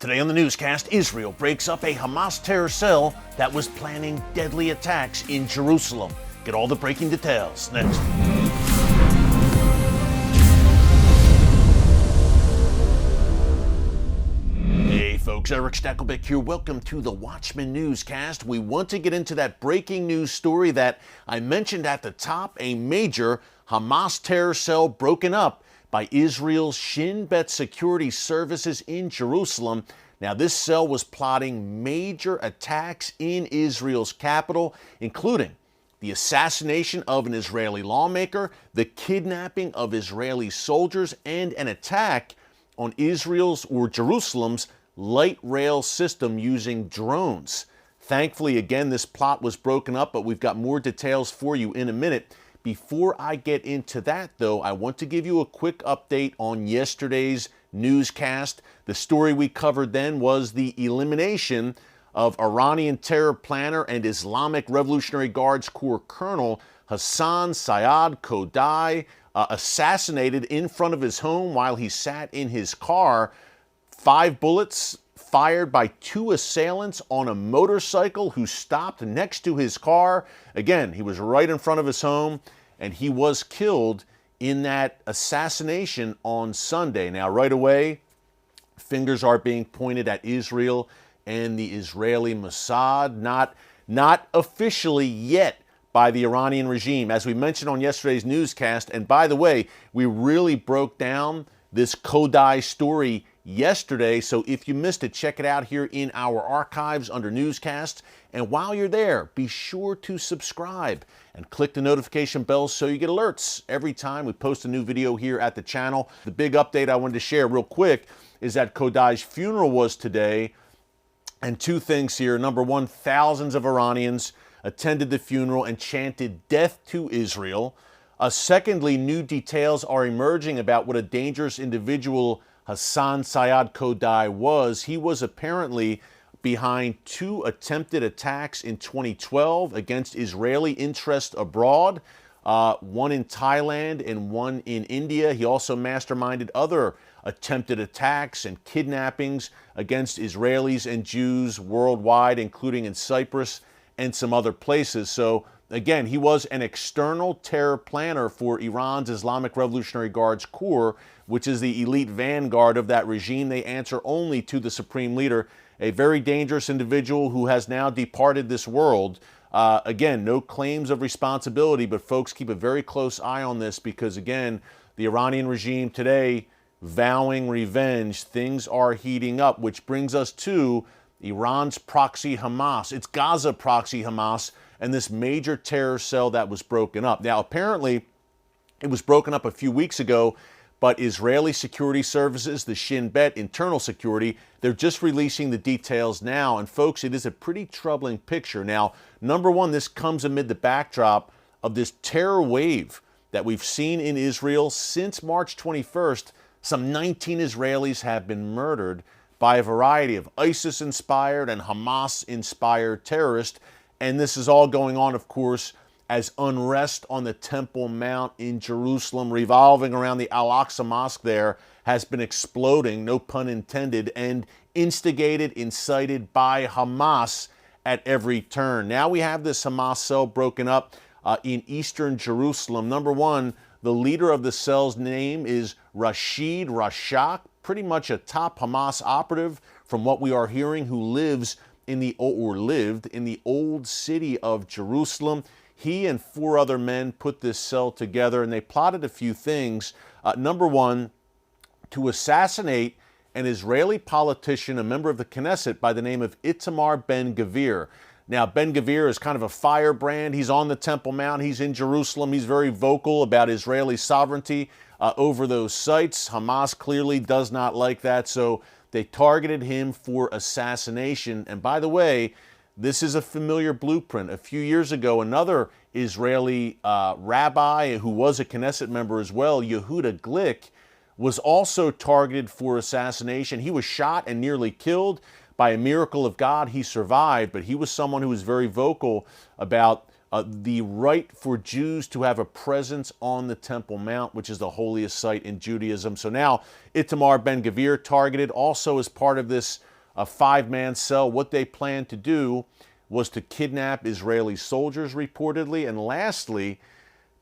Today on the newscast, Israel breaks up a Hamas terror cell that was planning deadly attacks in Jerusalem. Get all the breaking details next. Hey folks, Erick Stakelbeck here. Welcome to the Watchman Newscast. We want to get into that breaking news story that I mentioned at the top, a major Hamas terror cell broken up by Israel's Shin Bet security services in Jerusalem. Now, this cell was plotting major attacks in Israel's capital, including the assassination of an Israeli lawmaker, the kidnapping of Israeli soldiers, and an attack on Israel's or Jerusalem's light rail system using drones. Thankfully, again, this plot was broken up, but we've got more details for you in a minute. Before I get into that, though, I want to give you a quick update on yesterday's newscast. The story we covered then was the elimination of Iranian terror planner and Islamic Revolutionary Guards Corps Colonel Hassan Sayyad Khodai, assassinated in front of his home while he sat in his car. 5 bullets fired by 2 assailants on a motorcycle who stopped next to his car. Again, he was right in front of his home, and he was killed in that assassination on Sunday. Now, right away, fingers are being pointed at Israel and the Israeli Mossad, not officially yet by the Iranian regime. As we mentioned on yesterday's newscast, and by the way, we really broke down this Khodai story yesterday, so if you missed it, check it out here in our archives under newscasts. And while you're there, be sure to subscribe and click the notification bell so you get alerts every time we post a new video here at the channel. The big update I wanted to share real quick is that Khodai's funeral was today, and 2 things here. Number one, thousands of Iranians attended the funeral and chanted death to Israel. Secondly, new details are emerging about what a dangerous individual Hassan Sayyad Khodai was. He was apparently behind 2 attempted attacks in 2012 against Israeli interests abroad, one in Thailand and one in India. He also masterminded other attempted attacks and kidnappings against Israelis and Jews worldwide, including in Cyprus and some other places. So again, he was an external terror planner for Iran's Islamic Revolutionary Guards Corps, which is the elite vanguard of that regime. They answer only to the supreme leader, a very dangerous individual who has now departed this world. Again, no claims of responsibility, but folks, keep a very close eye on this because, again, the Iranian regime today vowing revenge. Things are heating up, which brings us to Iran's proxy Hamas. It's Gaza proxy Hamas and this major terror cell that was broken up. Now, apparently, it was broken up a few weeks ago, but Israeli security services, the Shin Bet internal security, they're just releasing the details now. And folks, it is a pretty troubling picture. Now, number one, this comes amid the backdrop of this terror wave that we've seen in Israel since March 21st. Some 19 Israelis have been murdered by a variety of ISIS-inspired and Hamas-inspired terrorists. And this is all going on, of course, as unrest on the Temple Mount in Jerusalem, revolving around the Al-Aqsa Mosque there, has been exploding, no pun intended, and instigated, incited by Hamas at every turn. Now we have this Hamas cell broken up in eastern Jerusalem. Number one, the leader of the cell's name is Rashid Rashak, pretty much a top Hamas operative from what we are hearing, who lives in the, or lived in the old city of Jerusalem. He and 4 other men put this cell together, and they plotted a few things. Number one, to assassinate an Israeli politician, a member of the Knesset by the name of Itamar Ben-Gvir. Now, Ben-Gvir is kind of a firebrand. He's on the Temple Mount. He's in Jerusalem. He's very vocal about Israeli sovereignty over those sites. Hamas clearly does not like that, so they targeted him for assassination. And by the way, this is a familiar blueprint. A few years ago, another Israeli rabbi who was a Knesset member as well, Yehuda Glick, was also targeted for assassination. He was shot and nearly killed. By a miracle of God, he survived, but he was someone who was very vocal about the right for Jews to have a presence on the Temple Mount, which is the holiest site in Judaism. So now Itamar Ben-Gvir targeted also as part of this a 5-man cell. What they planned to do was to kidnap Israeli soldiers, reportedly, and lastly,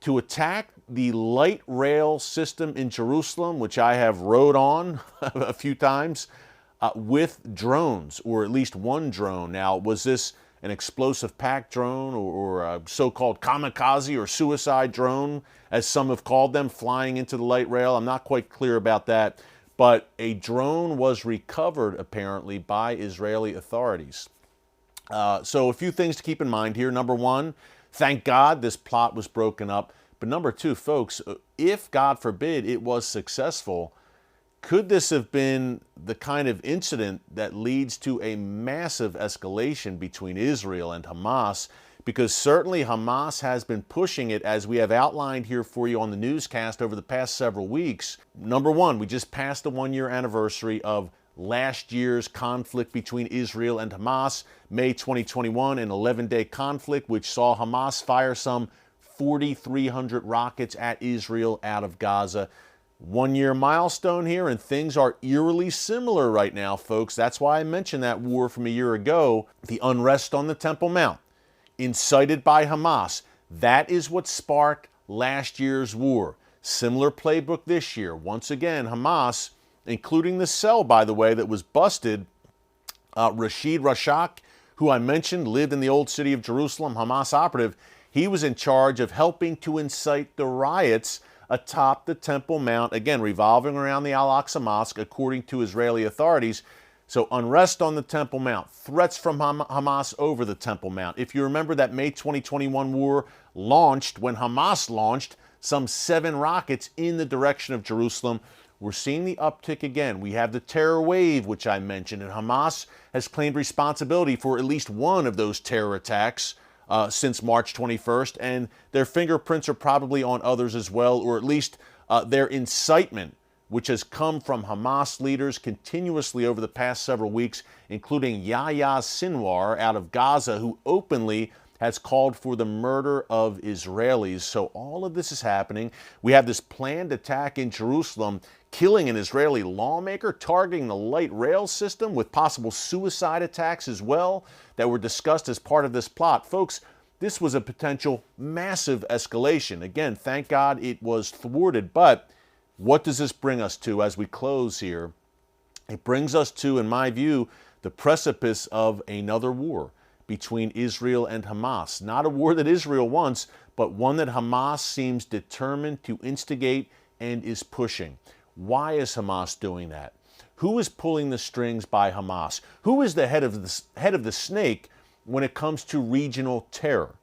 to attack the light rail system in Jerusalem, which I have rode on a few times, with drones, or at least one drone. Now, was this an explosive pack drone or a so-called kamikaze or suicide drone, as some have called them, flying into the light rail? I'm not quite clear about that, but a drone was recovered, apparently, by Israeli authorities. So a few things to keep in mind here. Number one, thank God this plot was broken up. But number two, folks, if, God forbid, it was successful, could this have been the kind of incident that leads to a massive escalation between Israel and Hamas? Because certainly Hamas has been pushing it, as we have outlined here for you on the newscast over the past several weeks. Number one, we just passed the 1-year anniversary of last year's conflict between Israel and Hamas, May 2021, an 11-day conflict which saw Hamas fire some 4,300 rockets at Israel out of Gaza. 1-year milestone here, and things are eerily similar right now, folks. That's why I mentioned that war from a year ago, the unrest on the Temple Mount, incited by Hamas. That is what sparked last year's war. Similar playbook this year. Once again, Hamas, including the cell, by the way, that was busted, Rashid Rashak, who I mentioned, lived in the old city of Jerusalem, Hamas operative. He was in charge of helping to incite the riots atop the Temple Mount, again, revolving around the Al-Aqsa Mosque, according to Israeli authorities. So unrest on the Temple Mount, threats from Hamas over the Temple Mount. If you remember, that May 2021 war launched when Hamas launched some 7 rockets in the direction of Jerusalem. We're seeing the uptick again. We have the terror wave, which I mentioned, and Hamas has claimed responsibility for at least one of those terror attacks since March 21st, and their fingerprints are probably on others as well, or at least their incitement, which has come from Hamas leaders continuously over the past several weeks, including Yahya Sinwar out of Gaza, who openly has called for the murder of Israelis. So all of this is happening. We have this planned attack in Jerusalem, killing an Israeli lawmaker, targeting the light rail system, with possible suicide attacks as well that were discussed as part of this plot. Folks, this was a potential massive escalation. Again, thank God it was thwarted. But what does this bring us to as we close here? It brings us to, in my view, the precipice of another war between Israel and Hamas. Not a war that Israel wants, but one that Hamas seems determined to instigate and is pushing. Why is Hamas doing that? Who is pulling the strings by Hamas? Who is the head of the snake when it comes to regional terror?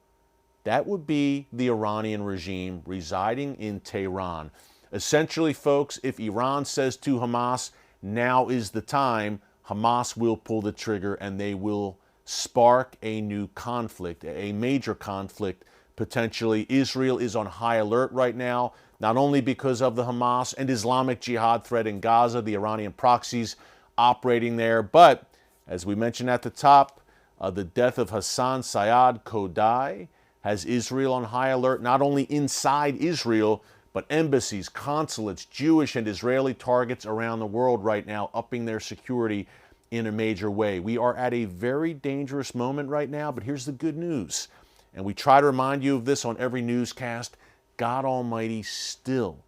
That would be the Iranian regime residing in Tehran. Essentially, folks, if Iran says to Hamas, now is the time, Hamas will pull the trigger and they will spark a new conflict, a major conflict, potentially. Israel is on high alert right now, not only because of the Hamas and Islamic Jihad threat in Gaza, the Iranian proxies operating there, but as we mentioned at the top, the death of Hassan Sayyad Kodai has Israel on high alert, not only inside Israel, but embassies, consulates, Jewish and Israeli targets around the world right now, upping their security in a major way. We are at a very dangerous moment right now, but here's the good news. And we try to remind you of this on every newscast. God Almighty still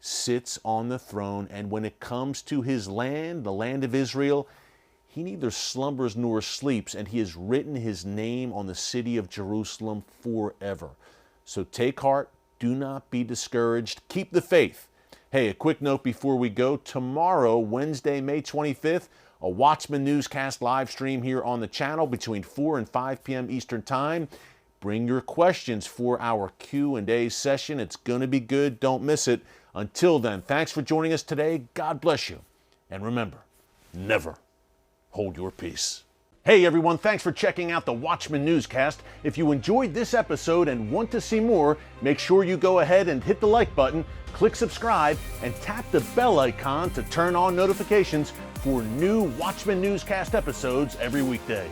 sits on the throne, and when it comes to his land, the land of Israel, he neither slumbers nor sleeps, and he has written his name on the city of Jerusalem forever. So take heart, do not be discouraged, keep the faith. Hey, a quick note before we go. Tomorrow, Wednesday, May 25th, a Watchman Newscast live stream here on the channel between 4 and 5 p.m. Eastern Time. Bring your questions for our Q&A session. It's going to be good. Don't miss it. Until then, thanks for joining us today. God bless you. And remember, never hold your peace. Hey everyone, thanks for checking out the Watchman Newscast. If you enjoyed this episode and want to see more, make sure you go ahead and hit the like button, click subscribe, and tap the bell icon to turn on notifications for new Watchman Newscast episodes every weekday.